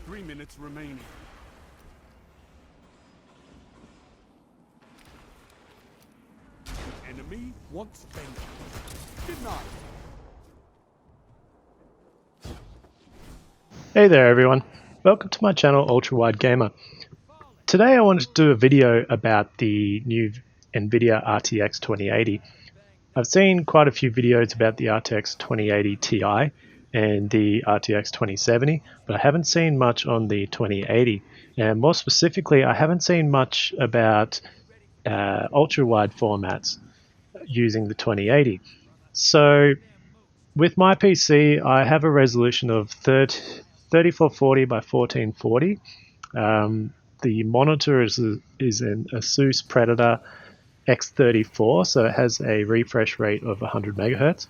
3 minutes remaining. Enemy wants vengeance. Denied. Hey there everyone, welcome to my channel Ultrawide Gamer. Today I wanted to do a video about the new NVIDIA RTX 2080. I've seen quite a few videos about the RTX 2080 Ti and the RTX 2070, but I haven't seen much on the 2080, and more specifically I haven't seen much about ultra-wide formats using the 2080. So with my PC I have a resolution of 3440 by 1440. The monitor is an Asus Predator X34, so it has a refresh rate of 100 megahertz.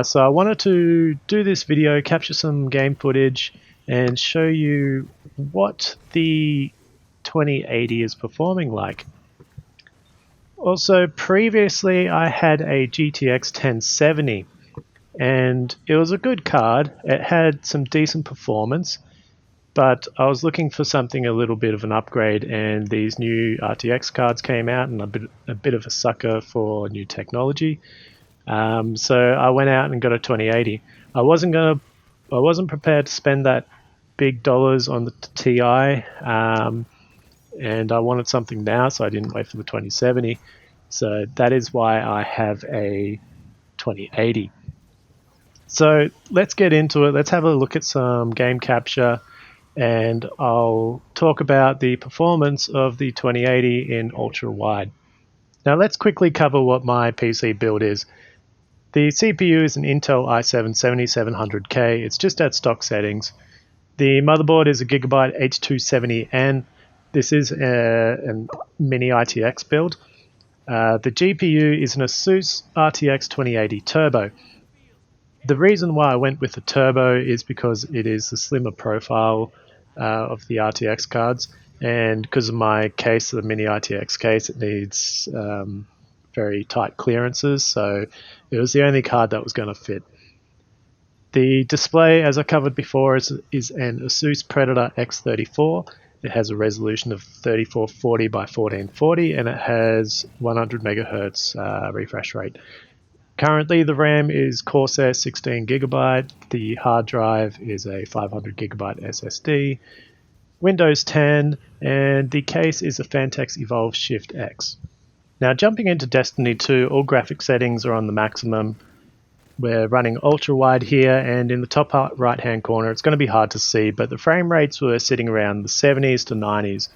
So I wanted to do this video, capture some game footage, and show you what the 2080 is performing like. Also, previously I had a GTX 1070, and it was a good card. It had some decent performance, but I was looking for something a little bit of an upgrade, and these new RTX cards came out, and I'm a bit of a sucker for new technology. So I went out and got a 2080. I wasn't prepared to spend that big dollars on the Ti, and I wanted something now, so I didn't wait for the 2070. So that is why I have a 2080. So let's get into it. Let's have a look at some game capture, and I'll talk about the performance of the 2080 in ultra wide. Now let's quickly cover what my PC build is. The CPU is an Intel i7-7700K. It's just at stock settings. The motherboard is a Gigabyte H270N. This is a mini ITX build. The GPU is an Asus RTX 2080 Turbo. The reason why I went with the Turbo is because it is the slimmer profile of the RTX cards, and because of my case, the mini ITX case, it needs very tight clearances, so it was the only card that was going to fit. The display, as I covered before, is an Asus Predator X34. It has a resolution of 3440 by 1440, and it has 100 megahertz refresh rate. Currently, the RAM is Corsair 16 Gigabyte, the hard drive is a 500 Gigabyte SSD, Windows 10, and the case is a Fantex Evolve Shift X. Now, jumping into Destiny 2, all graphic settings are on the maximum. We're running ultra wide here, and in the top right hand corner, it's going to be hard to see, but the frame rates were sitting around the 70s to 90s.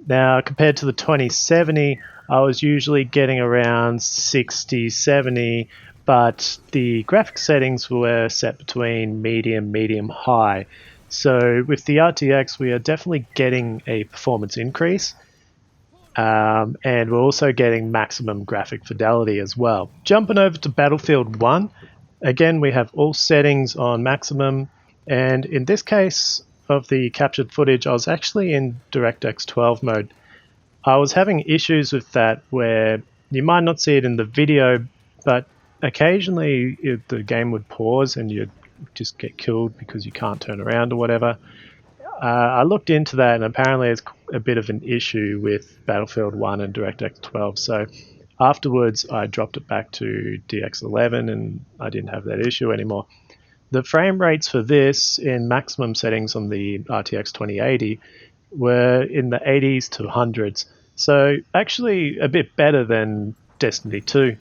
Now, compared to the 2070, I was usually getting around 60, 70, but the graphic settings were set between medium, high. So with the RTX, we are definitely getting a performance increase, and we're also getting maximum graphic fidelity as well. Jumping over to Battlefield 1, again, we have all settings on maximum, and in this case of the captured footage, I was actually in DirectX 12 mode. I was having issues with that where you might not see it in the video, but occasionally the game would pause and you'd just get killed because you can't turn around or whatever. I looked into that, and apparently it's a bit of an issue with Battlefield 1 and DirectX 12, so afterwards I dropped it back to DX11 and I didn't have that issue anymore. The frame rates for this in maximum settings on the RTX 2080 were in the 80s to 100s, so actually a bit better than Destiny 2.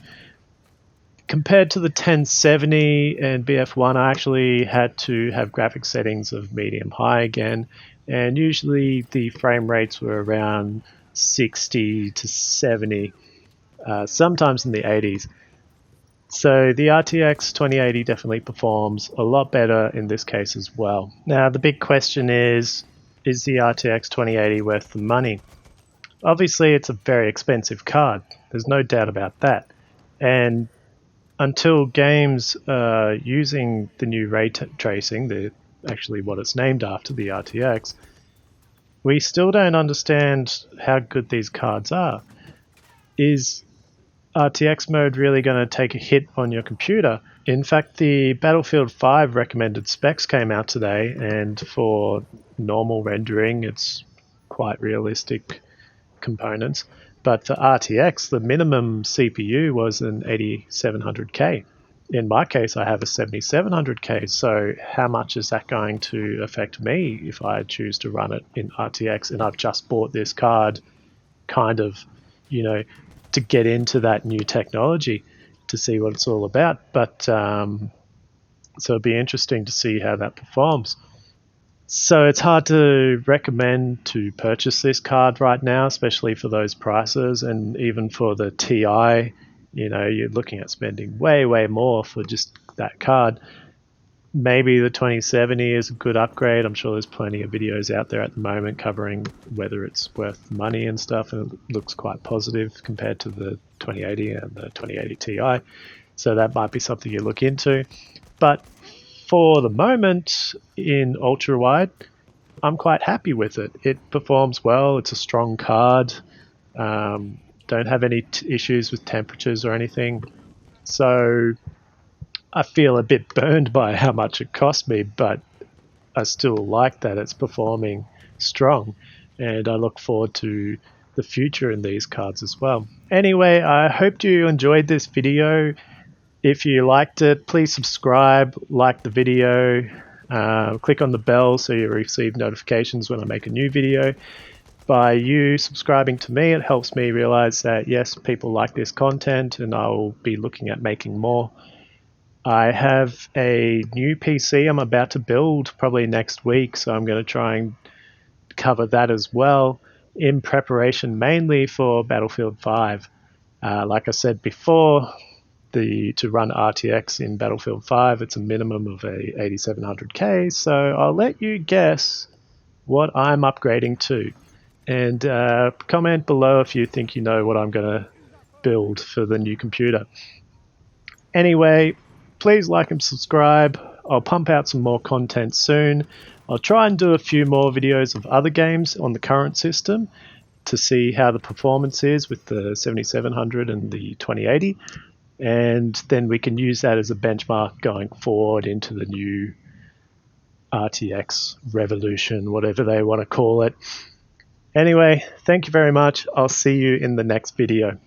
Compared to the 1070 and BF1, I actually had to have graphic settings of medium high again, and usually the frame rates were around 60 to 70, sometimes in the 80s. So the RTX 2080 definitely performs a lot better in this case as well. Now the big question is the RTX 2080 worth the money? Obviously it's a very expensive card, there's no doubt about that, and until games using the new ray tracing, actually what it's named after, the RTX, we still don't understand how good these cards are. Is RTX mode really going to take a hit on your computer? In fact, the Battlefield 5 recommended specs came out today, and for normal rendering, it's quite realistic components. But for RTX, the minimum CPU was an 8700K. In my case, I have a 7700K, so how much is that going to affect me if I choose to run it in RTX? And I've just bought this card kind of, to get into that new technology to see what it's all about. But so it'll be interesting to see how that performs. So it's hard to recommend to purchase this card right now, especially for those prices, and even for the TI, you're looking at spending way, way more for just that card. Maybe the 2070 is a good upgrade. I'm sure there's plenty of videos out there at the moment covering whether it's worth money and stuff, and it looks quite positive compared to the 2080 and the 2080 Ti. So that might be something you look into. But for the moment, in Ultrawide, I'm quite happy with it. It performs well. It's a strong card. Don't have any issues with temperatures or anything. So I feel a bit burned by how much it cost me, but I still like that it's performing strong, and I look forward to the future in these cards as well. Anyway, I hope you enjoyed this video. If you liked it, please subscribe, like the video, click on the bell so you receive notifications when I make a new video. By you subscribing to me, it helps me realize that yes, people like this content, and I will be looking at making more. I have a new PC I'm about to build probably next week, so I'm going to try and cover that as well, in preparation mainly for Battlefield 5. Like I said before, to run RTX in Battlefield 5, it's a minimum of a 8700K, so I'll let you guess what I'm upgrading to. And comment below if you think you know what I'm going to build for the new computer. Anyway, please like and subscribe. I'll pump out some more content soon. I'll try and do a few more videos of other games on the current system to see how the performance is with the 7700 and the 2080. And then we can use that as a benchmark going forward into the new RTX revolution, whatever they want to call it. Anyway, thank you very much. I'll see you in the next video.